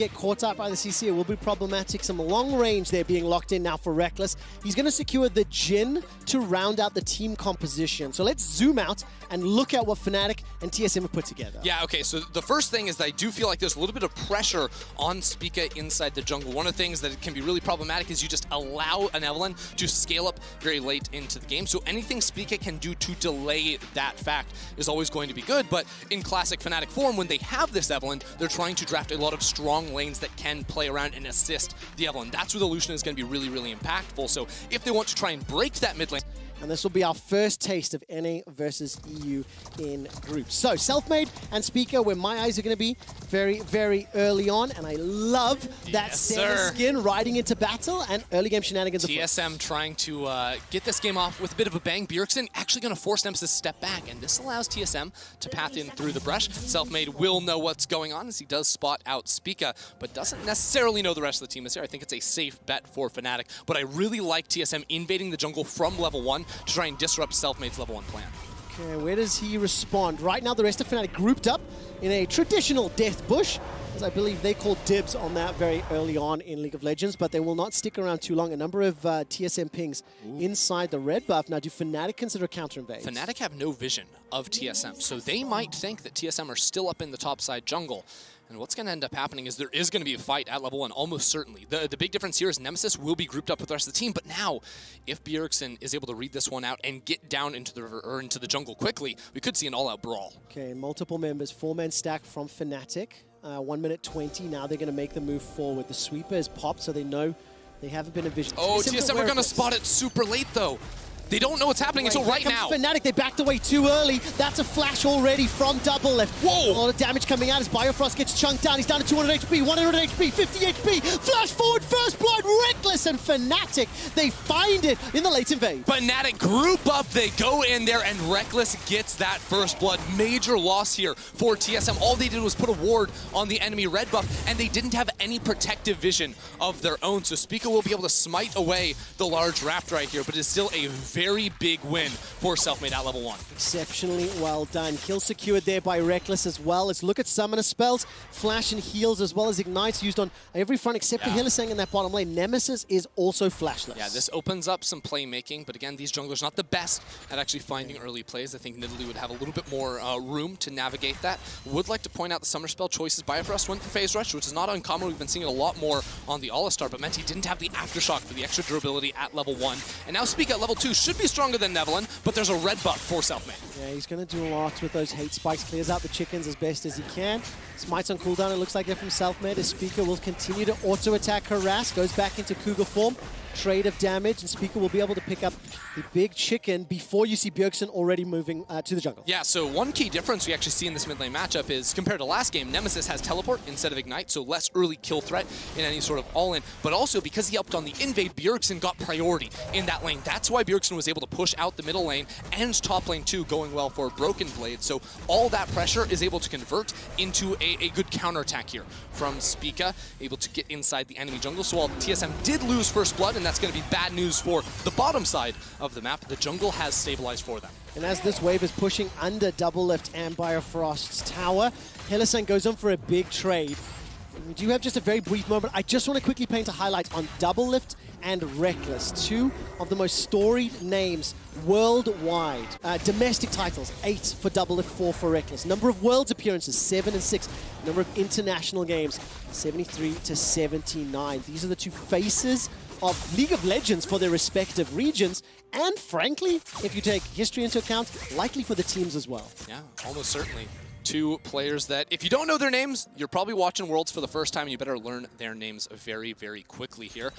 Get caught out by the CC, it will be problematic. Some long range there being locked in now for Reckless. He's going to secure the Jin to round out the team composition. So let's zoom out and look at what FNATIC and TSM have put together. Yeah, okay, so the first thing is that I do feel like there's a little bit of pressure on Spica inside the jungle. One of the things that can be really problematic is you just allow an Evelynn to scale up very late into the game. So anything Spica can do to delay that fact is always going to be good. But in classic FNATIC form, when they have this Evelynn, they're trying to draft a lot of strong lanes that can play around and assist the Evelynn. That's where the Lucian is going to be really, really impactful. So if they want to try and break that mid lane, and this will be our first taste of NA versus EU in groups. So, Selfmade and Spica, where my eyes are going to be very, very early on. And I love that skin riding into battle and early game shenanigans. TSM trying to get this game off with a bit of a bang. Bjergsen actually going to force Nemesis to step back. And this allows TSM to path in through the brush. Selfmade will know what's going on as he does spot out Spica, but doesn't necessarily know the rest of the team is here. I think it's a safe bet for FNATIC. But I really like TSM invading the jungle from level 1 to try and disrupt Selfmade's level 1 plan. Okay, where does he respond? Right now, the rest of FNATIC grouped up in a traditional death bush, as I believe they called dibs on that very early on in League of Legends, but they will not stick around too long. A number of TSM pings inside the red buff. Now, do FNATIC consider counter invade? FNATIC have no vision of TSM, so they might think that TSM are still up in the top side jungle. And what's going to end up happening is there is going to be a fight at level 1, almost certainly. The big difference here is Nemesis will be grouped up with the rest of the team, but now, if Bjergsen is able to read this one out and get down into the river or into the jungle quickly, we could see an all-out brawl. Okay, multiple members, 4-man stack from FNATIC. 1 minute 20, now they're going to make the move forward. The sweeper is popped, so they know they haven't been envisioned. Oh, TSM are going to spot it super late, though. They don't know what's happening until right now. FNATIC, they backed away too early. That's a flash already from double left. Whoa! A lot of damage coming out as Biofrost gets chunked down. He's down to 200 HP, 100 HP, 50 HP. Flash forward, first blood, Reckless and FNATIC. They find it in the late invade. FNATIC group up, they go in there, and Reckless gets that first blood. Major loss here for TSM. All they did was put a ward on the enemy red buff, and they didn't have any protective vision of their own. So Spica will be able to smite away the large raft right here, but it's still a very big win for Selfmade at level 1. Exceptionally well done. Kill secured there by Reckless as well. Let's look at summoner spells, flash and heals, as well as ignites used on every front except for Hylissang in that bottom lane. Nemesis is also flashless. Yeah, this opens up some playmaking, but again, these junglers not the best at actually finding early plays. I think Nidalee would have a little bit more room to navigate that. Would like to point out the summer spell choices. Biofrost went for Phase Rush, which is not uncommon. We've been seeing it a lot more on the All-Star, but meant he didn't have the Aftershock for the extra durability at level 1. And now Spica at level 2 should be stronger than Evelynn, but there's a red buff for Selfmade. Yeah, he's going to do a lot with those hate spikes. Clears out the chickens as best as he can. Smites on cooldown, it looks like they're from Selfmade. As Spica will continue to auto-attack harass, goes back into Cougar form. Trade of damage, and Spica will be able to pick up the big chicken before you see Bjergsen already moving to the jungle. Yeah, so one key difference we actually see in this mid lane matchup is compared to last game, Nemesis has teleport instead of ignite, so less early kill threat in any sort of all-in, but also because he helped on the invade, Bjergsen got priority in that lane. That's why Bjergsen was able to push out the middle lane and top lane too, going well for Broken Blade. So all that pressure is able to convert into a good counterattack here from Spica, able to get inside the enemy jungle. So while TSM did lose first blood, and that's going to be bad news for the bottom side of the map, the jungle has stabilized for them. And as this wave is pushing under Double Lift and Biofrost's tower, Hylissang goes on for a big trade. We do have just a very brief moment. I just want to quickly paint a highlight on Double Lift and Reckless, two of the most storied names worldwide. Domestic titles, 8 for Double Lift, 4 for Reckless. Number of Worlds appearances, 7 and 6. Number of international games, 73 to 79. These are the two faces of League of Legends for their respective regions, and frankly, if you take history into account, likely for the teams as well. Yeah, almost certainly. Two players that, if you don't know their names, you're probably watching Worlds for the first time, and you better learn their names very, very quickly here.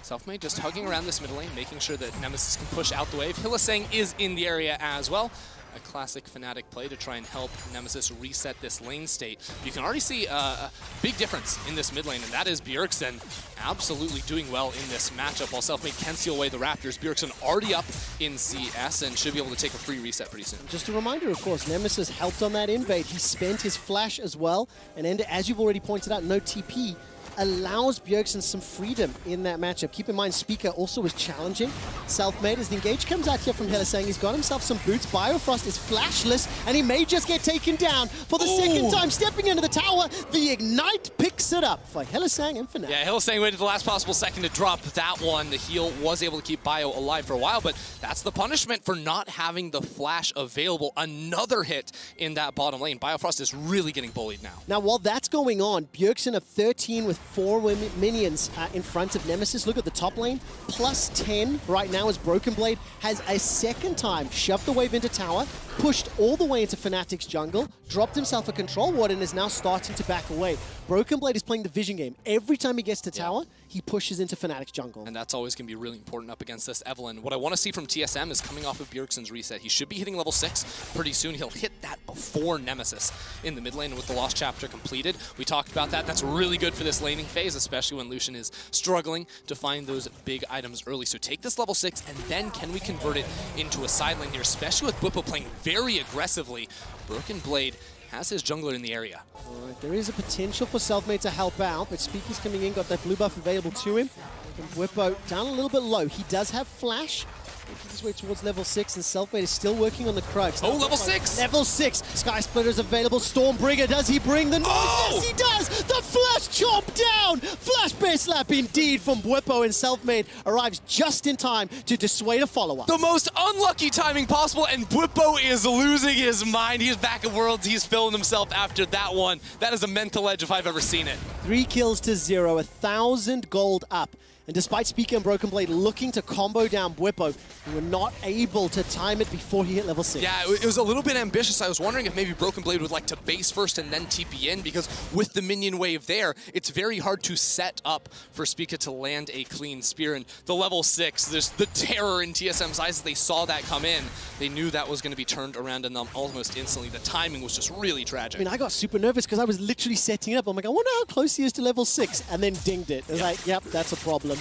Selfmade just hugging around this middle lane, making sure that Nemesis can push out the wave. Hylissang is in the area as well. A classic FNATIC play to try and help Nemesis reset this lane state. You can already see a big difference in this mid lane, and that is Bjergsen absolutely doing well in this matchup. While Selfmade can steal away the Raptors, Bjergsen already up in CS and should be able to take a free reset pretty soon. Just a reminder, of course, Nemesis helped on that invade. He spent his flash as well, and as you've already pointed out, no TP allows Bjergsen some freedom in that matchup. Keep in mind, Speaker also was challenging Selfmade as the engage comes out here from Hylissang. He's got himself some boots. Biofrost is flashless, and he may just get taken down for the second time. Stepping into the tower, the Ignite picks it up for Hylissang and FNATIC. Yeah, Hylissang waited the last possible second to drop that one. The heal was able to keep Bio alive for a while, but that's the punishment for not having the flash available. Another hit in that bottom lane. Biofrost is really getting bullied now. Now, while that's going on, Bjergsen of 13 with 4 minions in front of Nemesis. Look at the top lane. Plus 10 right now as Broken Blade has a second time shoved the wave into tower, pushed all the way into FNATIC's jungle, dropped himself a control ward, and is now starting to back away. Broken Blade is playing the vision game. Every time he gets to tower, he pushes into FNATIC's jungle. And that's always going to be really important up against this Evelynn. What I want to see from TSM is coming off of Bjergsen's reset. He should be hitting level 6 pretty soon. He'll hit that before Nemesis in the mid lane with the Lost Chapter completed. We talked about that. That's really good for this laning phase, especially when Lucian is struggling to find those big items early. So take this level 6, and then can we convert it into a side lane here, especially with Bwipo playing very aggressively. Broken Blade has his jungler in the area. All right, there is a potential for Selfmade to help out, but Speaker's coming in, got that blue buff available to him. And Bwipo down a little bit low. He does have flash. Making his way towards level 6, and Selfmade is still working on the Crux. Oh, level 6! Level 6! Sky Splitter's available. Stormbringer, does he bring the noise? Oh! Yes, he does! The flash chomp down! Flash base slap indeed from Bwipo, and Selfmade arrives just in time to dissuade a follow-up. The most unlucky timing possible, and Bwipo is losing his mind. He's back at Worlds. He's filling himself after that one. That is a mental edge if I've ever seen it. 3 kills to 0, 1,000 gold up. And despite Speaker and Broken Blade looking to combo down Bwipo, they were not able to time it before he hit level 6. Yeah, it was a little bit ambitious. I was wondering if maybe Broken Blade would like to base first and then TP in, because with the minion wave there, it's very hard to set up for Speaker to land a clean spear. And the level 6, there's the terror in TSM's eyes as they saw that come in. They knew that was going to be turned around on them almost instantly. The timing was just really tragic. I mean, I got super nervous because I was literally setting it up. I'm like, I wonder how close he is to level 6, and then dinged it. I was like, yep, that's a problem.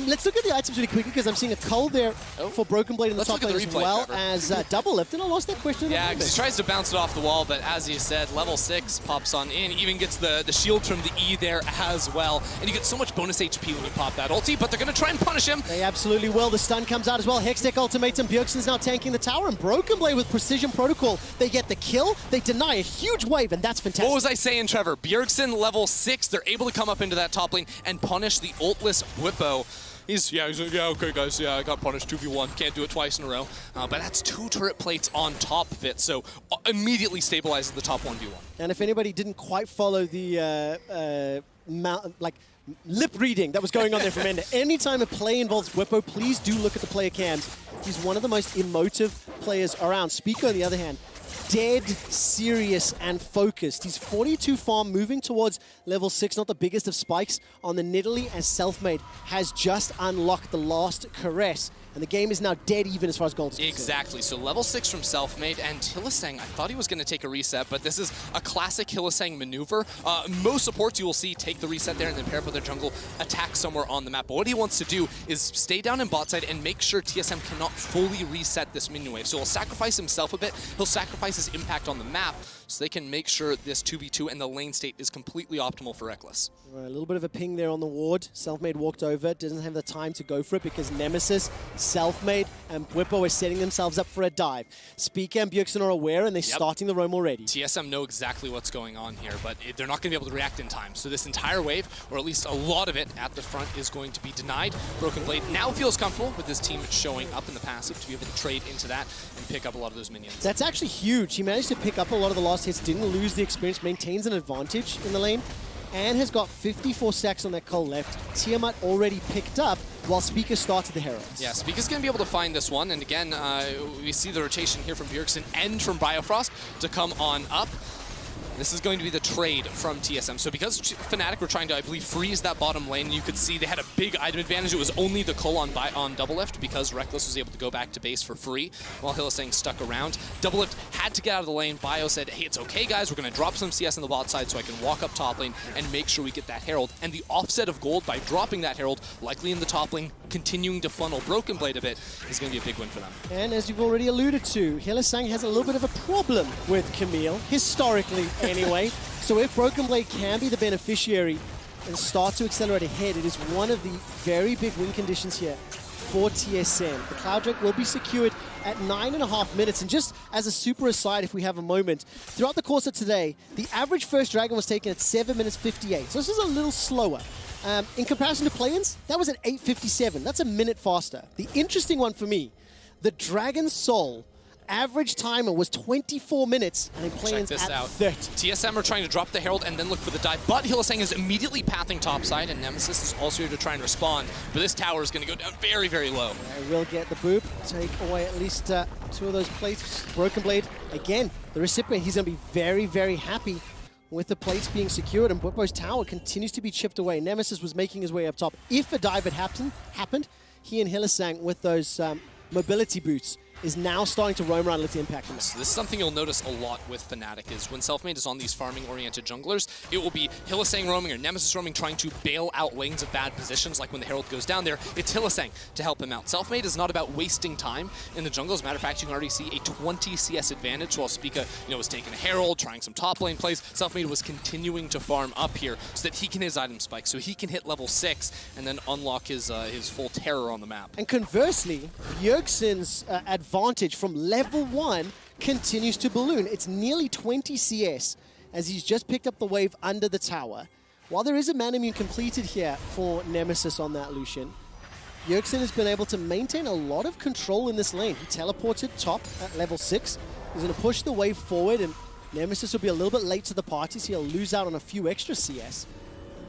Let's look at the items really quickly, because I'm seeing a cull there for Broken Blade in the top lane, as well as double lift, and I lost that question. Yeah, because he tries to bounce it off the wall, but as you said, level 6 pops on in, even gets the shield from the E there as well, and you get so much bonus HP when you pop that ulti, but they're going to try and punish him. They absolutely will. The stun comes out as well. Hextech ultimatum. Bjergsen's now tanking the tower, and Broken Blade with precision protocol. They get the kill, they deny a huge wave, and that's fantastic. What was I saying, Trevor? Bjergsen level 6, they're able to come up into that top lane and punish the ultless Bwipo. He's like, yeah, okay, guys, yeah, I got punished 2v1. Can't do it twice in a row. But that's 2 turret plates on top of it, so immediately stabilizes the top 1v1. And if anybody didn't quite follow the lip reading that was going on there from Ender, anytime a play involves Bwipo, please do look at the player cams. He's one of the most emotive players around. Speaker, on the other hand, dead serious and focused. He's 42 farm, moving towards level 6, not the biggest of spikes on the Nidalee, as Selfmade has just unlocked the last caress. And the game is now dead even as far as gold is concerned. Exactly. So level 6 from Selfmade, and Hylissang, I thought he was going to take a reset, but this is a classic Hylissang maneuver. Most supports you will see take the reset there and then pair up with their jungle, attack somewhere on the map. But what he wants to do is stay down in bot side and make sure TSM cannot fully reset this minion wave. So he'll sacrifice himself a bit. He'll sacrifice his impact on the map so they can make sure this 2v2 and the lane state is completely optimal for Reckless. Right, a little bit of a ping there on the ward. Selfmade walked over, doesn't have the time to go for it because Nemesis, Selfmade, and Bwipo are setting themselves up for a dive. Speaker and Bjergsen are aware, and they're starting the roam already. TSM know exactly what's going on here, but they're not going to be able to react in time. So this entire wave, or at least a lot of it at the front, is going to be denied. Broken Blade now feels comfortable with his team showing up in the passive to be able to trade into that and pick up a lot of those minions. That's actually huge. He managed to pick up a lot of the last hits, didn't lose the experience, maintains an advantage in the lane, and has got 54 stacks on that cull left. Tiamat already picked up while Speaker started the Heralds. Yeah, Speaker's going to be able to find this one, and again, we see the rotation here from Bjergsen and from Biofrost to come on up. This is going to be the trade from TSM. So because FNATIC were trying to, I believe, freeze that bottom lane, you could see they had a big item advantage. It was only the cull on double lift because Reckless was able to go back to base for free while Hylissang stuck around. Double lift had to get out of the lane. Bio said, hey, it's okay, guys. We're going to drop some CS in the bot side so I can walk up top lane and make sure we get that Herald. And the offset of gold by dropping that Herald, likely in the top lane, continuing to funnel Broken Blade a bit, is going to be a big win for them. And as you've already alluded to, Hylissang has a little bit of a problem with Camille, historically anyway. So if Broken Blade can be the beneficiary and start to accelerate ahead. It is one of the very big win conditions here for TSM. The Cloud Drake will be secured at 9.5 minutes. And just as a super aside, if we have a moment, throughout the course of today, the average first Dragon was taken at 7 minutes 58. So this is a little slower. In comparison to play-ins, that was at 8:57. That's a minute faster. The interesting one for me, the Dragon Soul average timer was 24 minutes, and in play-ins at 30. TSM are trying to drop the Herald and then look for the dive, but Hylissang is immediately pathing topside, and Nemesis is also here to try and respond. But this tower is going to go down very, very low. They will get the boop, take away at least 2 of those plates. Broken Blade, again, the recipient, he's going to be very, very happy with the plates being secured, and Bwipo's tower continues to be chipped away. Nemesis was making his way up top. If a dive had happened, he and Hylissang with those mobility boots is now starting to roam around and let the impact him. So this is something you'll notice a lot with FNATIC, is when Selfmade is on these farming-oriented junglers, it will be Hylissang roaming or Nemesis roaming, trying to bail out lanes of bad positions, like when the Herald goes down there, it's Hylissang to help him out. Selfmade is not about wasting time in the jungle. As a matter of fact, you can already see a 20 CS advantage while Spica, was taking a Herald, trying some top lane plays. Selfmade was continuing to farm up here so that he can hit his item spike, so he can hit level 6 and then unlock his full terror on the map. And conversely, Bjergsen's advantage from level 1 continues to balloon. It's nearly 20 CS as he's just picked up the wave under the tower. While there is a man immune completed here for Nemesis on that Lucian, Bjergsen has been able to maintain a lot of control in this lane. He teleported top at level 6. He's going to push the wave forward, and Nemesis will be a little bit late to the party, so he'll lose out on a few extra CS.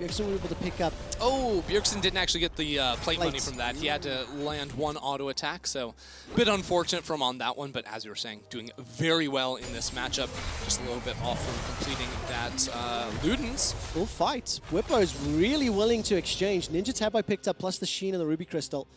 Bjergsen will be able to pick up... Oh, Bjergsen didn't actually get the plate money from that. He had to land 1 auto attack, so a bit unfortunate from on that one, but as you were saying, doing very well in this matchup. Just a little bit off from completing that Ludens. Full fight. Bwipo is really willing to exchange. Ninja Tabi picked up plus the Sheen and the Ruby Crystal.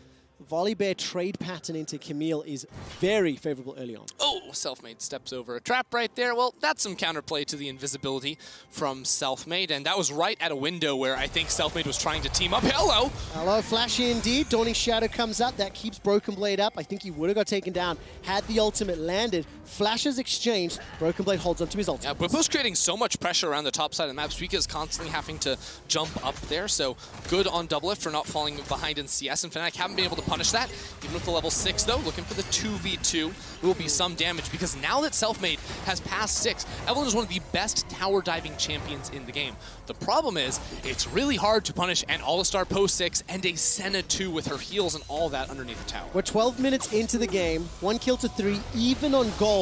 Volleybear trade pattern into Camille is very favorable early on. Oh, Selfmade steps over a trap right there. Well, that's some counterplay to the invisibility from Selfmade, and that was right at a window where I think Selfmade was trying to team up. Hello! Hello, flashy indeed. Dawning Shadow comes up. That keeps Broken Blade up. I think he would have got taken down had the ultimate landed. Flashes exchanged. Broken Blade holds on to his ultimate. Yeah, Bwipo's creating so much pressure around the top side of the map. Suika is constantly having to jump up there, so good on Double Lift for not falling behind in CS, and FNATIC haven't been able to punish that. Even with the level 6, though, looking for the 2v2. There will be some damage, because now that Selfmade has passed 6, Evelynn is one of the best tower diving champions in the game. The problem is, it's really hard to punish an All-Star post 6 and a Senna 2 with her heals and all that underneath the tower. We're 12 minutes into the game, 1 kill to 3, even on gold.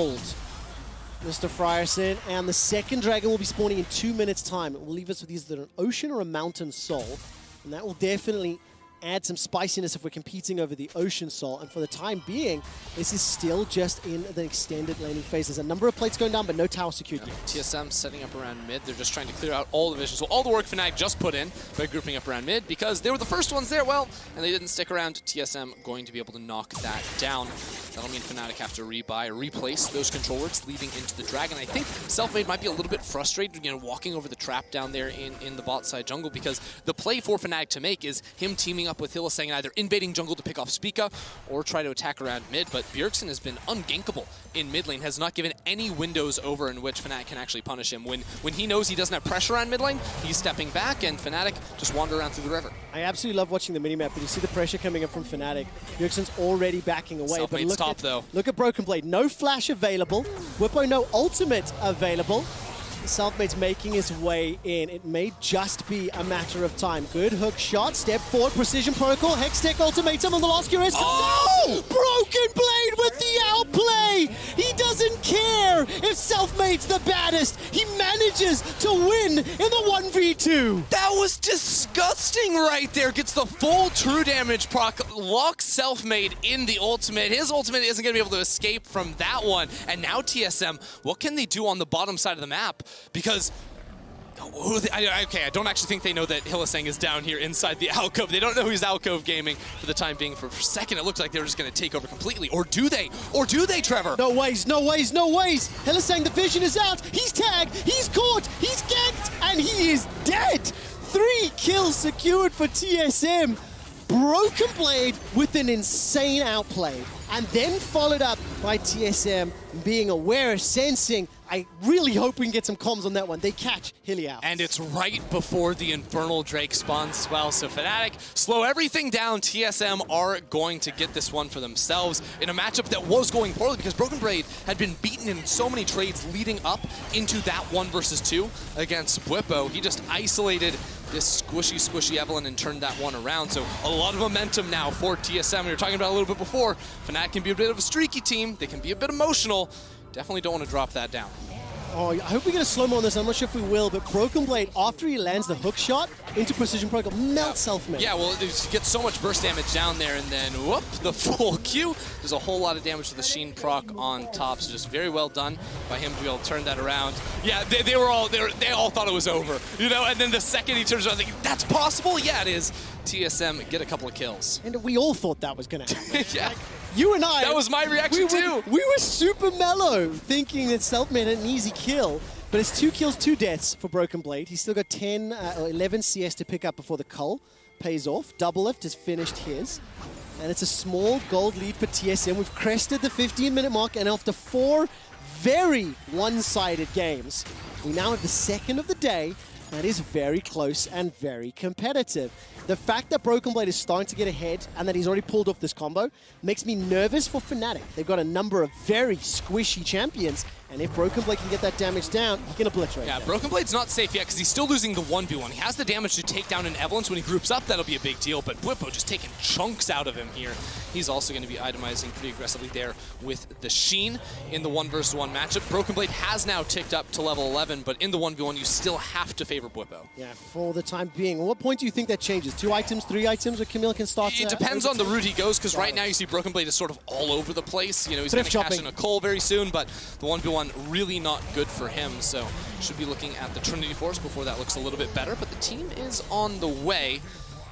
Mr. Frierson, and the second dragon will be spawning in 2 minutes' time. It will leave us with either an ocean or a mountain soul, and that will definitely add some spiciness if we're competing over the Ocean Soul. And for the time being, this is still just in the extended laning phase. There's a number of plates going down, but no tower secured yet. TSM setting up around mid. They're just trying to clear out all the vision. So all the work FNATIC just put in by grouping up around mid, because they were the first ones there, well, and they didn't stick around. TSM going to be able to knock that down. That'll mean FNATIC have to replace those control words leading into the Dragon. I think Selfmade might be a little bit frustrated, walking over the trap down there in the bot side jungle, because the play for FNATIC to make is him teaming up with Hylissang and either invading jungle to pick off Spica or try to attack around mid. But Bjergsen has been ungankable in mid lane, has not given any windows over in which FNATIC can actually punish him. When he knows he doesn't have pressure on mid lane, he's stepping back, and FNATIC just wander around through the river. I absolutely love watching the minimap, but you see the pressure coming up from FNATIC. Bjergsen's already backing away. Selfmade's top, though. Look at Broken Blade. No flash available. Bwipo, no ultimate available. Selfmade's making his way in. It may just be a matter of time. Good hook shot, step forward, precision protocol, Hextech ultimatum on the last QS. Oh! Broken Blade with the outplay! He doesn't care if Selfmade's the baddest. He manages to win in the 1v2. That was disgusting right there. Gets the full true damage proc, locks Selfmade in the ultimate. His ultimate isn't going to be able to escape from that one. And now TSM, what can they do on the bottom side of the map? Because, I don't actually think they know that Hylissang is down here inside the alcove. They don't know who's alcove gaming for the time being. For a second, it looked like they were just going to take over completely. Or do they? Or do they, Trevor? No ways, no ways, no ways. Hylissang, the vision is out. He's tagged, he's caught, he's ganked, and he is dead. 3 kills secured for TSM. Broken Blade with an insane outplay, and then followed up by TSM being aware, sensing, I really hope we can get some comms on that one. They catch Hilly out. And it's right before the Infernal Drake spawns as well. So FNATIC slow everything down. TSM are going to get this one for themselves in a matchup that was going poorly because Broken Blade had been beaten in so many trades leading up into that 1 versus 2 against Bwipo. He just isolated this squishy Evelyn and turned that one around. So a lot of momentum now for TSM. We were talking about a little bit before. FNATIC can be a bit of a streaky team. They can be a bit emotional. Definitely don't want to drop that down. Oh, I hope we get a slow-mo on this. I'm not sure if we will, but Broken Blade, after he lands the hook shot into Precision Protocol, melts Self-Made. Yeah, well, it gets so much burst damage down there, and then, whoop, the full Q. There's a whole lot of damage to the Sheen proc on top, so just very well done by him to be able to turn that around. Yeah, they all thought it was over, you know, and then the second he turns around, thinking, that's possible? Yeah, it is. TSM get a couple of kills. And we all thought that was going to happen. Yeah. Like, you and I. That was my reaction too. We were super mellow, thinking that Self-Made had an easy kill. But it's 2 kills, 2 deaths for Broken Blade. He's still got 10 or 11 CS to pick up before the cull pays off. Double Lift has finished his. And it's a small gold lead for TSM. We've crested the 15-minute mark, and after 4 very one-sided games, we now have the second of the day. That is very close and very competitive. The fact that Broken Blade is starting to get ahead and that he's already pulled off this combo makes me nervous for FNATIC. They've got a number of very squishy champions, and if Broken Blade can get that damage down, he can obliterate them. Broken Blade's not safe yet because he's still losing the 1v1. He has the damage to take down an Evelyn, so when he groups up, that'll be a big deal, but Bwipo just taking chunks out of him here. He's also going to be itemizing pretty aggressively there with the Sheen in the 1 versus 1 matchup. Broken Blade has now ticked up to level 11, but in the 1v1, you still have to favor Bwipo. Yeah, for the time being. What point do you think that changes? 2 items, 3 items, or Camille can start? It depends on the route he goes, because right now you see Broken Blade is sort of all over the place. You know, he's going to cash in a Cole very soon, but the 1v1 really not good for him, so should be looking at the Trinity Force before that looks a little bit better, but the team is on the way.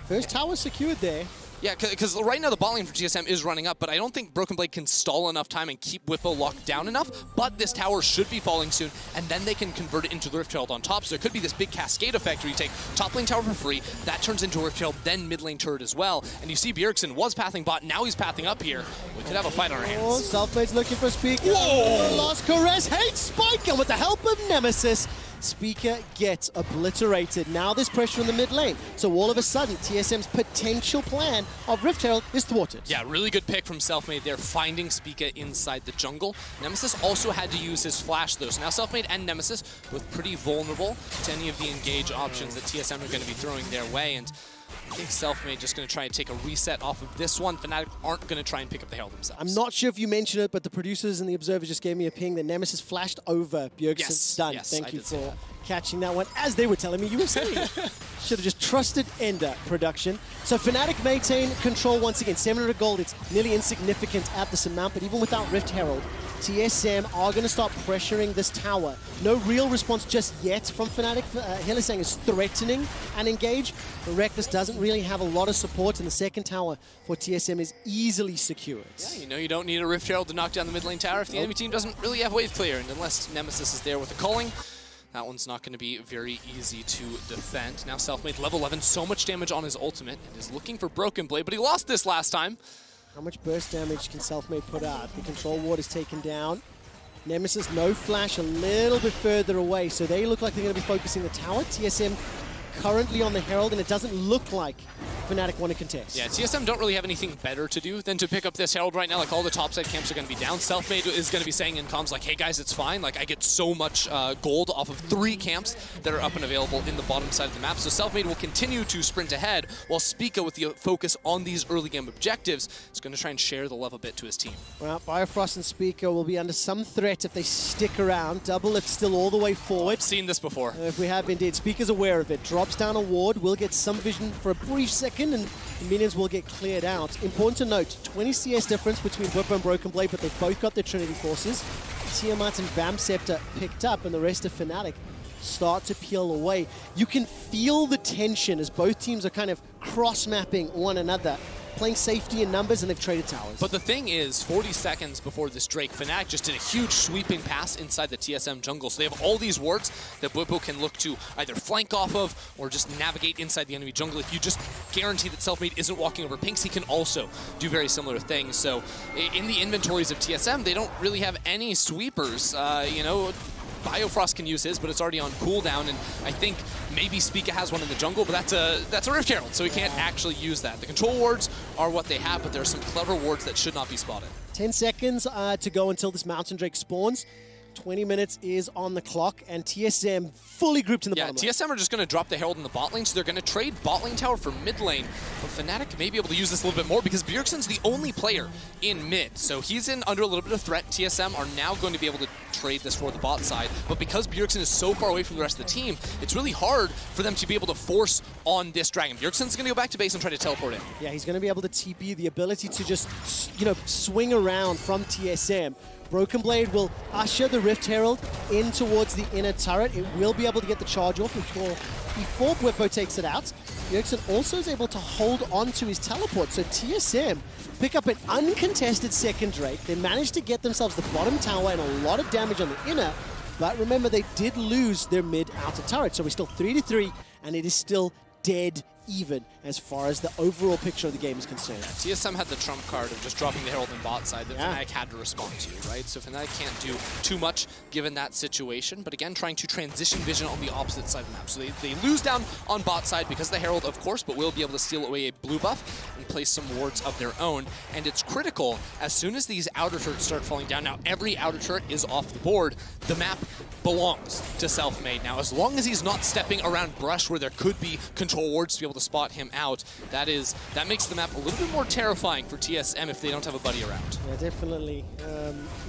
First tower secured there. Yeah, because right now the bot lane for TSM is running up, but I don't think Broken Blade can stall enough time and keep Bwipo locked down enough, but this tower should be falling soon, and then they can convert it into the Rift Herald on top, so there could be this big cascade effect where you take top lane tower for free, that turns into a Rift Herald, then mid lane turret as well, and you see Bjergsen was pathing bot, now he's pathing up here. We could have a fight on our hands. Oh, Self-Made's looking for Speaker. Whoa! Lost Caress, hates Spike, and with the help of Nemesis, Speaker gets obliterated. Now there's pressure in the mid lane. So all of a sudden, TSM's potential plan of Rift Herald is thwarted. Yeah, really good pick from Self-Made there, finding Speaker inside the jungle. Nemesis also had to use his flash though. So now Self-Made and Nemesis both pretty vulnerable to any of the engage options that TSM are going to be throwing their way. And I think Self-Made just going to try and take a reset off of this one. FNATIC aren't going to try and pick up the Herald themselves. I'm not sure if you mentioned it, but the producers and the observers just gave me a ping that Nemesis flashed over Bjergsen's stun. Yes, Thank you for catching that one, as they were telling me you were saying. Should have just trusted Ender production. So FNATIC maintain control once again. 700 gold, it's nearly insignificant at this amount, but even without Rift Herald, TSM are going to start pressuring this tower. No real response just yet from FNATIC. Hylissang is threatening and engage, but Reckless doesn't really have a lot of support, and the second tower for TSM is easily secured. Yeah, you know you don't need a Rift Herald to knock down the mid lane tower if the enemy team doesn't really have wave clear, and unless Nemesis is there with the culling, that one's not going to be very easy to defend. Now Self-Made level 11, so much damage on his ultimate, and is looking for Broken Blade, but he lost this last time. How much burst damage can Self-Made put out? The control ward is taken down. Nemesis, no flash, a little bit further away, so they look like they're going to be focusing the tower. TSM currently on the Herald, and it doesn't look like FNATIC want to contest. Yeah, TSM don't really have anything better to do than to pick up this Herald right now. Like, all the topside camps are going to be down. Self-Made is going to be saying in comms, like, hey guys, it's fine. Like, I get so much gold off of 3 camps that are up and available in the bottom side of the map. So Self-Made will continue to sprint ahead, while Spica, with the focus on these early game objectives, is going to try and share the love a bit to his team. Well, Bifrost and Spica will be under some threat if they stick around. Double Lift still all the way forward. I've seen this before. If we have indeed. Spica's aware of it. Drops down a ward, will get some vision for a brief second, and the minions will get cleared out. Important to note, 20 CS difference between Bwipo and Broken Blade, but they've both got their Trinity Forces. Tiamat and Vamp Scepter picked up, and the rest of FNATIC start to peel away. You can feel the tension as both teams are kind of cross-mapping one another, playing safety in numbers, and they've traded towers. But the thing is, 40 seconds before this Drake, FNATIC just did a huge sweeping pass inside the TSM jungle. So they have all these wards that Bwipo can look to either flank off of or just navigate inside the enemy jungle. If you just guarantee that Self-Made isn't walking over pinks, he can also do very similar things. So in the inventories of TSM, they don't really have any sweepers. You know, Biofrost can use his, but it's already on cooldown, and I think maybe Spica has one in the jungle, but that's a Rift Herald, so he can't actually use that. The control wards are what they have, but there are some clever wards that should not be spotted. 10 seconds to go until this Mountain Drake spawns. 20 minutes is on the clock, and TSM fully grouped in the bottom lane. TSM are just going to drop the Herald in the bot lane, so they're going to trade bot lane tower for mid lane. But FNATIC may be able to use this a little bit more because Bjergsen's the only player in mid. So he's under a little bit of threat. TSM are now going to be able to trade this for the bot side. But because Bjergsen is so far away from the rest of the team, it's really hard for them to be able to force on this dragon. Bjergsen's going to go back to base and try to teleport in. Yeah, he's going to be able to TP, the ability to just, swing around from TSM. Broken Blade will usher the Rift Herald in towards the inner turret. It will be able to get the charge off before Bwipo takes it out. Bjergsen also is able to hold on to his teleport, so TSM pick up an uncontested second Drake. They managed to get themselves the bottom tower and a lot of damage on the inner, but remember, they did lose their mid-outer turret, so we're still 3-3, and it is still dead even as far as the overall picture of the game is concerned. TSM had the trump card of just dropping the Herald in bot side that FNATIC had to respond to, right? So FNATIC can't do too much given that situation, but again, trying to transition vision on the opposite side of the map. So they lose down on bot side because of the Herald, of course, but will be able to steal away a blue buff and place some wards of their own. And it's critical as soon as these outer turrets start falling down. Now, every outer turret is off the board. The map belongs to Selfmade. Now, as long as he's not stepping around brush where there could be control wards to be able to spot him out, that makes the map a little bit more terrifying for TSM if they don't have a buddy around. Yeah, definitely.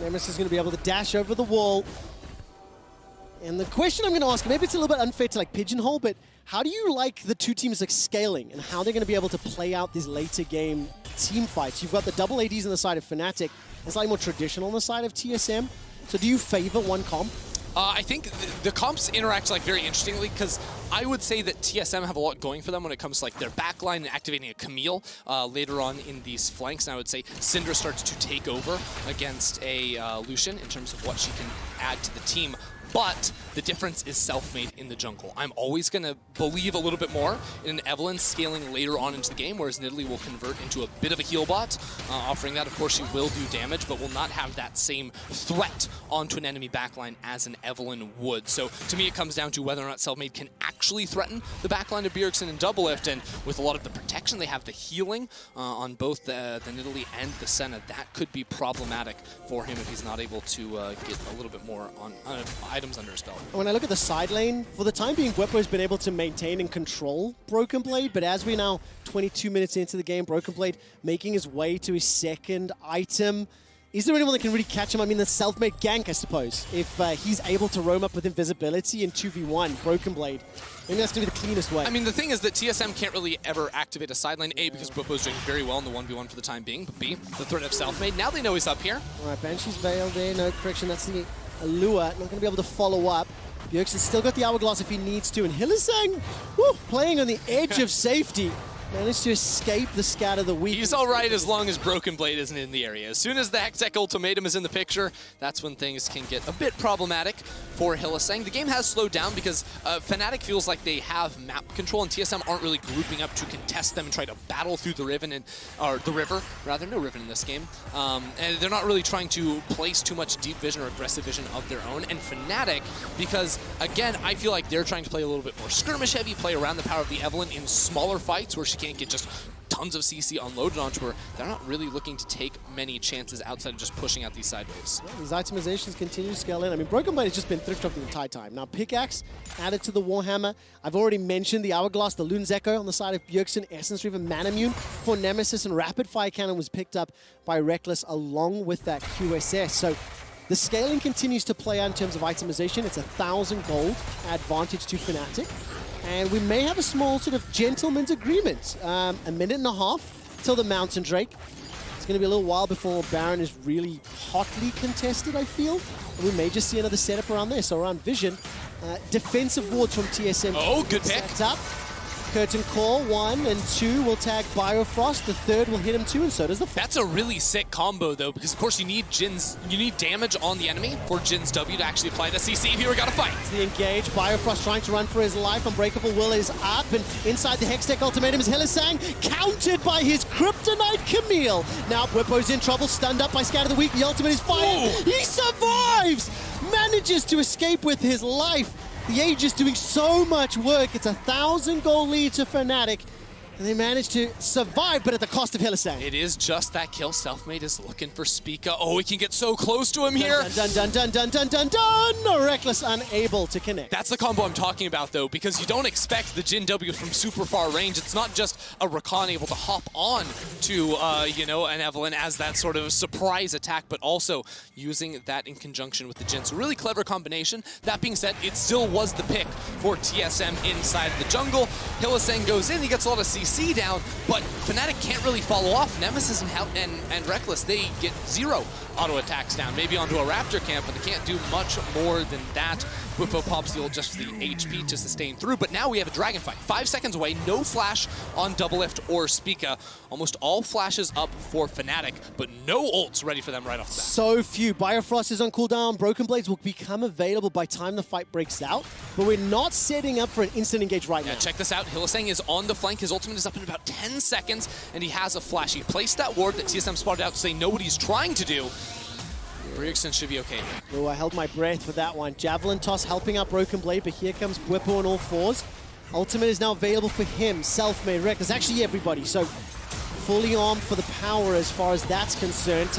Nemesis is going to be able to dash over the wall. And the question I'm going to ask, maybe it's a little bit unfair to pigeonhole, but how do you like the two teams scaling and how they're going to be able to play out these later game team fights? You've got the double ADs on the side of FNATIC. It's slightly more traditional on the side of TSM. So do you favor one comp? I think the comps interact very interestingly because I would say that TSM have a lot going for them when it comes to their backline and activating a Camille later on in these flanks. And I would say Syndra starts to take over against a Lucian in terms of what she can add to the team. But the difference is Selfmade in the jungle. I'm always going to believe a little bit more in Evelynn scaling later on into the game, whereas Nidalee will convert into a bit of a heal bot. Offering that, of course, she will do damage, but will not have that same threat onto an enemy backline as an Evelynn would. So to me, it comes down to whether or not Selfmade can actually threaten the backline of Bjergsen and Doublelift, and with a lot of the protection, they have the healing on both the Nidalee and the Senna. That could be problematic for him if he's not able to get a little bit more on items under his belt. When I look at the side lane, for the time being, Bwipo has been able to maintain and control Broken Blade, but as we're now 22 minutes into the game, Broken Blade making his way to his second item. Is there anyone that can really catch him? I mean, the self-made gank, I suppose. If he's able to roam up with invisibility in 2v1, Broken Blade, maybe that's going to be the cleanest way. I mean, the thing is that TSM can't really ever activate a side lane, A, because Bwipo's doing very well in the 1v1 for the time being, but B, the threat of self-made. Now they know he's up here. All right, Banshee's Veil there, no correction, that's the Allure. Not going to be able to follow up. Bjergsen's still got the Hourglass if he needs to, and Hylissang, playing on the edge of safety. Managed to escape the scatter the weak. He's all right as long as Broken Blade isn't in the area. As soon as the Hextech Ultimatum is in the picture, that's when things can get a bit problematic for Hylissang. The game has slowed down because FNATIC feels like they have map control, and TSM aren't really grouping up to contest them and try to battle through the Riven, or the river, rather, no Riven in this game. And they're not really trying to place too much deep vision or aggressive vision of their own. And FNATIC, because again, I feel like they're trying to play a little bit more skirmish heavy, play around the power of the Evelynn in smaller fights where she can't get just tons of CC unloaded onto her. They're not really looking to take many chances outside of just pushing out these side waves. Yeah, these itemizations continue to scale in. I mean, Broken Blade has just been thrift dropped the entire time. Now, Pickaxe added to the Warhammer. I've already mentioned the Hourglass, the Loon's Echo on the side of Bjergsen, Essence Reaver, Manamune for Nemesis, and Rapid Fire Cannon was picked up by Reckless along with that QSS. So the scaling continues to play out in terms of itemization. It's 1,000 gold advantage to FNATIC. And we may have a small sort of gentleman's agreement. A minute and a half till the Mountain Drake. It's going to be a little while before Baron is really hotly contested, I feel. And we may just see another setup around there. So around Vision, defensive wards from TSM. Oh, good pick. Up. Curtain Call, 1 and 2 will tag Biofrost. The third will hit him too, and so does the fourth. That's a really sick combo though, because of course you need damage on the enemy for Jin's W to actually apply the CC. Here we got a fight. It's the engage. Biofrost trying to run for his life. Unbreakable Will is up, and inside the Hextech ultimatum is Hylissang, countered by his Kryptonite Camille. Now Bwipo's in trouble, stunned up by Scatter the Weak. The ultimate is fired. Whoa. He survives! Manages to escape with his life. The Age is doing so much work. It's a 1,000-goal lead to FNATIC, and they managed to survive, but at the cost of Hylissang. It is just that kill. Selfmade is looking for Spica. Oh, he can get so close to him here. Dun. Reckless unable to connect. That's the combo I'm talking about, though, because you don't expect the Jin W from super far range. It's not just a Rakan able to hop on to, an Evelynn as that sort of surprise attack, but also using that in conjunction with the Jin. So really clever combination. That being said, it still was the pick for TSM inside the jungle. Hylissang goes in, he gets a lot of CC down, but FNATIC can't really follow off. Nemesis and Reckless, they get 0 auto attacks down, maybe onto a Raptor camp, but they can't do much more than that. Bwipo pops the ult just for the HP to sustain through, but now we have a dragon fight. 5 seconds away, no flash on Double Lift or Spica. Almost all flashes up for FNATIC, but no ults ready for them right off the bat. So few. Biofrost is on cooldown. Broken Blades will become available by time the fight breaks out, but we're not setting up for an instant engage right now. Check this out. Hylissang is on the flank. His ultimate is up in about 10 seconds, and he has a flash. He placed that ward that TSM spotted out to say know what he's trying to do. Brierson should be okay. Oh, I held my breath for that one. Javelin toss helping out Broken Blade, but here comes Bwipo on all fours. Ultimate is now available for him. Self-made Reckless, actually everybody. So fully armed for the power as far as that's concerned.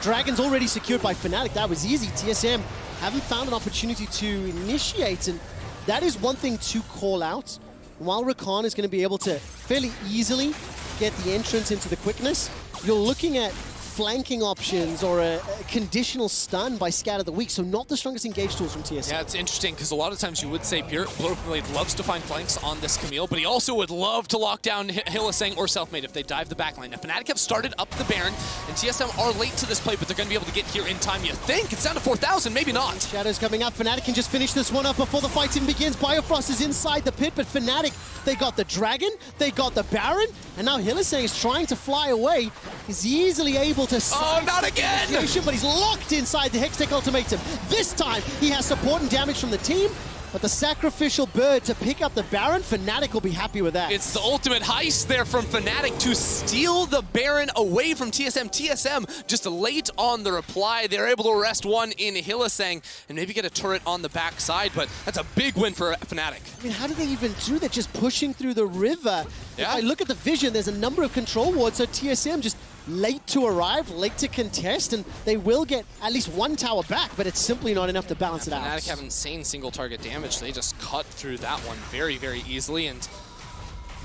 Dragon's already secured by FNATIC. That was easy. TSM haven't found an opportunity to initiate, and that is one thing to call out. While Rakan is going to be able to fairly easily get the entrance into the quickness, you're looking at flanking options or a conditional stun by Scatter the Weak, so not the strongest engage tools from TSM. Yeah, it's interesting because a lot of times you would say Broken Blade loves to find flanks on this Camille, but he also would love to lock down Hylissang or Selfmade if they dive the backline. Now, FNATIC have started up the Baron, and TSM are late to this play, but they're going to be able to get here in time, you think. It's down to 4,000, maybe not. Shadows coming up. FNATIC can just finish this one up before the fight even begins. Biofrost is inside the pit, but FNATIC, they got the Dragon, they got the Baron, and now Hylissang is trying to fly away. He's easily able to... Oh, not again! But he's locked inside the Hextech ultimatum. This time, he has support and damage from the team, but the sacrificial bird to pick up the Baron, FNATIC will be happy with that. It's the ultimate heist there from FNATIC to steal the Baron away from TSM. TSM just late on the reply. They're able to arrest one in Hylissang and maybe get a turret on the backside, but that's a big win for FNATIC. I mean, how did they even do that? Just pushing through the river. Yeah. If I look at the vision, there's a number of control wards, so TSM just late to arrive, late to contest, and they will get at least one tower back, but it's simply not enough to balance it out. FNATIC have insane single target damage. They just cut through that one very, very easily. And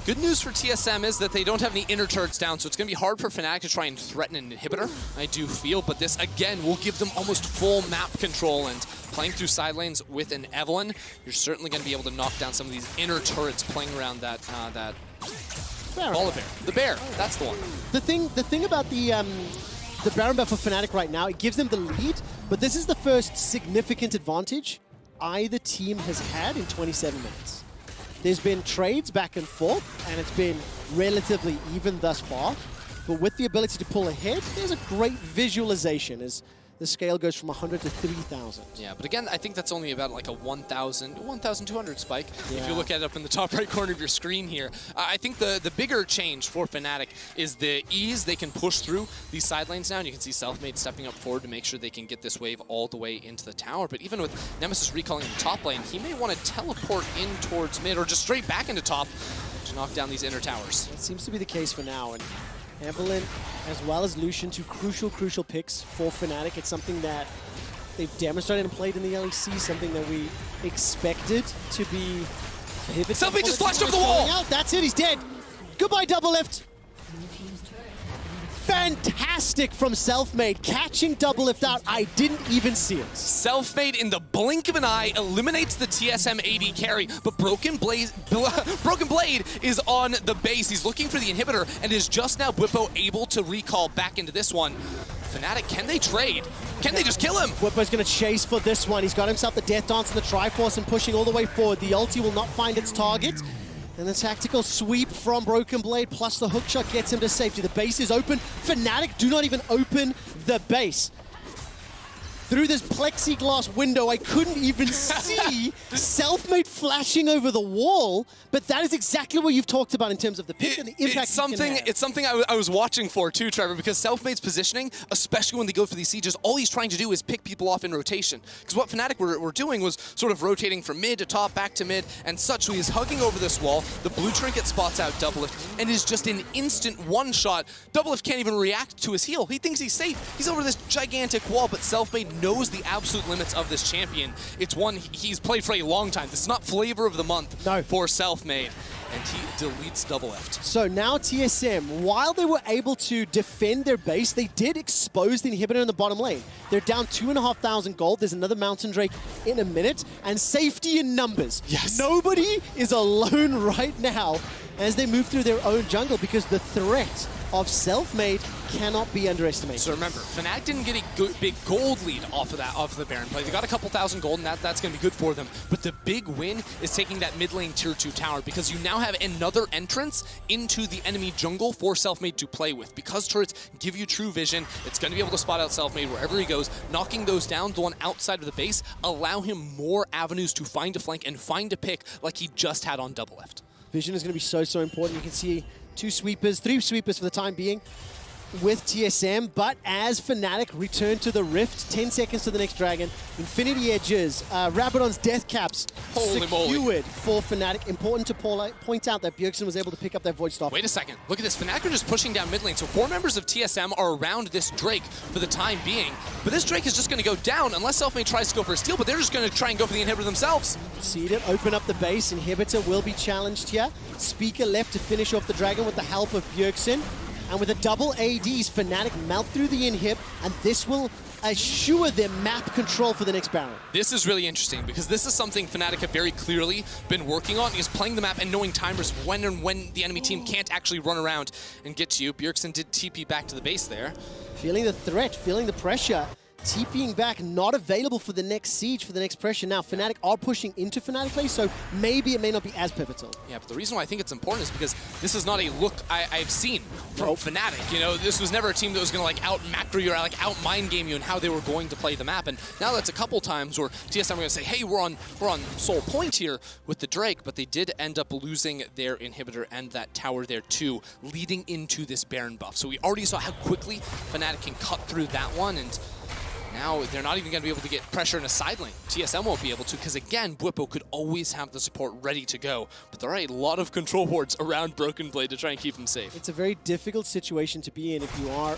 good news for TSM is that they don't have any inner turrets down, so it's going to be hard for FNATIC to try and threaten an inhibitor, I do feel, but this, again, will give them almost full map control, and playing through side lanes with an Evelynn, you're certainly going to be able to knock down some of these inner turrets playing around that Volibear. The bear, that's the one. The thing about the Baron buff for FNATIC right now, it gives them the lead, but this is the first significant advantage either team has had in 27 minutes. There's been trades back and forth, and it's been relatively even thus far, but with the ability to pull ahead, there's a great visualization as the scale goes from 100 to 3,000. Yeah, but again, I think that's only about like a 1,200 spike. Yeah. If you look at it up in the top right corner of your screen here. I think the bigger change for FNATIC is the ease they can push through these side lanes now. And you can see Selfmade stepping up forward to make sure they can get this wave all the way into the tower. But even with Nemesis recalling in the top lane, he may want to teleport in towards mid or just straight back into top to knock down these inner towers. It seems to be the case for now. And Evelynn, as well as Lucian, two crucial picks for FNATIC. It's something that they've demonstrated and played in the LEC, something that we expected to be pivotal. Selfmade just flashed over the wall! Out. That's it, he's dead. Goodbye, Double Lift. Fantastic from Selfmade, catching Double Lift out. I didn't even see it. Selfmade in the blink of an eye eliminates the TSM AD carry, but Broken Blade is on the base. He's looking for the inhibitor and is just now Bwipo able to recall back into this one. FNATIC, can they trade? Can they just kill him? Bwipo's going to chase for this one. He's got himself the Death Dance and the Triforce and pushing all the way forward. The ulti will not find its target. And the tactical sweep from Broken Blade plus the hook shot gets him to safety. The base is open. FNATIC do not even open the base. Through this plexiglass window, I couldn't even see Selfmade flashing over the wall, but that is exactly what you've talked about in terms of the pick and the impact It's something I was watching for too, Trevor, because Selfmade's positioning, especially when they go for these sieges, all he's trying to do is pick people off in rotation. Because what FNATIC were doing was sort of rotating from mid to top, back to mid, and such. So he's hugging over this wall. The blue trinket spots out Doublelift, and is just an instant one-shot. Doublelift can't even react to his heal. He thinks he's safe. He's over this gigantic wall, but Selfmade knows the absolute limits of this champion. It's one he's played for a long time. This is not flavor of the month for Selfmade, and he deletes Doublelift. So now TSM, while they were able to defend their base, they did expose the inhibitor in the bottom lane. They're down 2,500 gold. There's another Mountain Drake in a minute, and safety in numbers. Yes. Nobody is alone right now as they move through their own jungle because the threat of Selfmade cannot be underestimated. So remember, FNATIC didn't get a big gold lead off of the Baron play. They got a couple thousand gold, and that's going to be good for them. But the big win is taking that mid lane tier 2 tower, because you now have another entrance into the enemy jungle for Selfmade to play with. Because turrets give you true vision, it's going to be able to spot out Selfmade wherever he goes. Knocking those down, the one outside of the base, allow him more avenues to find a flank and find a pick like he just had on Doublelift. Vision is going to be so important. You can see 2 sweepers, 3 sweepers for the time being with TSM, but as FNATIC return to the Rift, 10 seconds to the next dragon, Infinity Edges, Rabadon's Death Caps secured for FNATIC. Important to point out that Bjergsen was able to pick up that Void Staff. Wait a second, look at this, FNATIC are just pushing down mid lane, so 4 members of TSM are around this Drake for the time being, but this Drake is just going to go down unless Selfmade tries to go for a steal, but they're just going to try and go for the inhibitor themselves. See it, open up the base, inhibitor will be challenged here. Speaker left to finish off the dragon with the help of Bjergsen. And with a double ADs, FNATIC melt through the inhib, and this will assure them map control for the next Baron. This is really interesting, because this is something FNATIC have very clearly been working on, is playing the map and knowing timers when and when the enemy team can't actually run around and get to you. Bjergsen did TP back to the base there. Feeling the threat, feeling the pressure. TPing back, not available for the next siege, for the next pressure. Now, FNATIC are pushing into FNATIC play, so maybe it may not be as pivotal. Yeah, but the reason why I think it's important is because this is not a look I've seen from FNATIC. You know, this was never a team that was going to like out-macro you or like out-mind game you and how they were going to play the map. And now that's a couple times where TSM are going to say, hey, we're on sole point here with the Drake, but they did end up losing their inhibitor and that tower there too, leading into this Baron buff. So we already saw how quickly FNATIC can cut through that one, and now they're not even going to be able to get pressure in a side lane. TSM won't be able to, because again, Bwipo could always have the support ready to go. But there are a lot of control wards around Broken Blade to try and keep him safe. It's a very difficult situation to be in if you are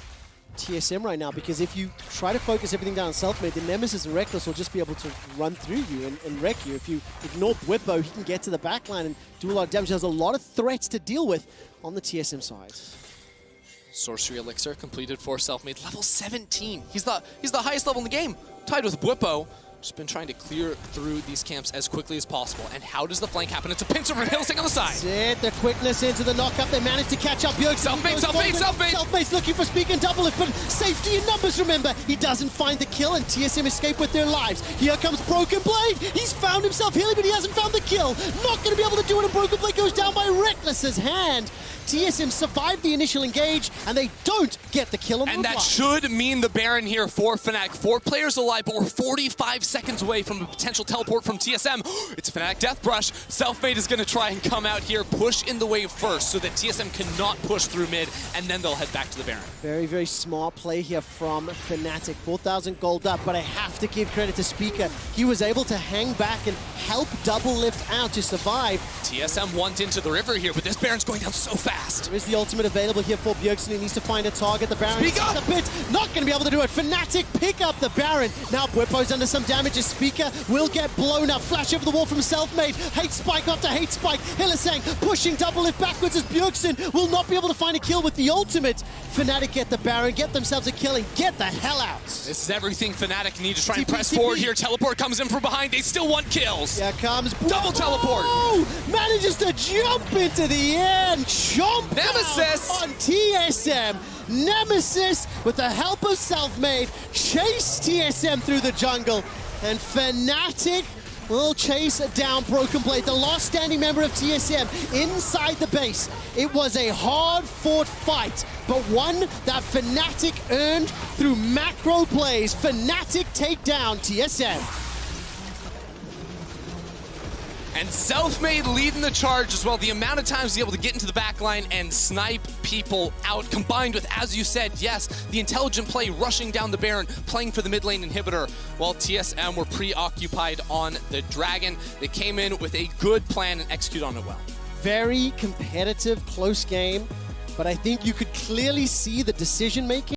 TSM right now, because if you try to focus everything down on Selfmade, the Nemesis and Reckless will just be able to run through you and wreck you. If you ignore Bwipo, he can get to the backline and do a lot of damage. There's a lot of threats to deal with on the TSM side. Sorcery Elixir completed for Selfmade, level 17. He's the highest level in the game, tied with Bwipo. Just been trying to clear through these camps as quickly as possible. And how does the flank happen? It's a pincer from Hillsing on the side. That's it, the quickness into the knockup. They managed to catch up. Bjergsen. Selfmade's looking for Speak and Doublelift, but safety in numbers, remember. He doesn't find the kill, and TSM escape with their lives. Here comes Broken Blade. He's found himself healing, but he hasn't found the kill. Not going to be able to do it, and Broken Blade goes down by Reckless's hand. TSM survived the initial engage, and they don't get the kill on the And that should mean the Baron here for FNATIC. 4 players alive, but we're 45 seconds away from a potential teleport from TSM. It's FNATIC Death Brush. Selfmade is going to try and come out here, push in the wave first, so that TSM cannot push through mid, and then they'll head back to the Baron. Very, very smart play here from FNATIC. 4,000 gold up, but I have to give credit to Speaker. He was able to hang back and help Doublelift out to survive. TSM want into the river here, but this Baron's going down so fast. There is the ultimate available here for Bjergsen. He needs to find a target. The Baron Speak up! a bit. Not going to be able to do it. FNATIC pick up the Baron. Now Bwipo's under some damage. His Speaker will get blown up. Flash over the wall from Selfmade. Hate Spike after Hate Spike. Hillsang pushing Doublelift backwards as Bjergsen will not be able to find a kill with the ultimate. FNATIC get the Baron, get themselves a kill, and get the hell out. This is everything FNATIC need to try and press forward here. Teleport comes in from behind. They still want kills. Here comes double teleport. Manages to jump into the air and chomp Nemesis on TSM. Nemesis, with the help of Selfmade, chase TSM through the jungle. And FNATIC will chase down Broken Blade, the last standing member of TSM, inside the base. It was a hard-fought fight, but one that FNATIC earned through macro plays. FNATIC take down TSM. And Self-Made leading the charge as well. The amount of times he's able to get into the back line and snipe people out, combined with, as you said, yes, the intelligent play rushing down the Baron, playing for the mid lane inhibitor, while TSM were preoccupied on the Dragon. They came in with a good plan and execute on it well. Very competitive, close game, but I think you could clearly see the decision-making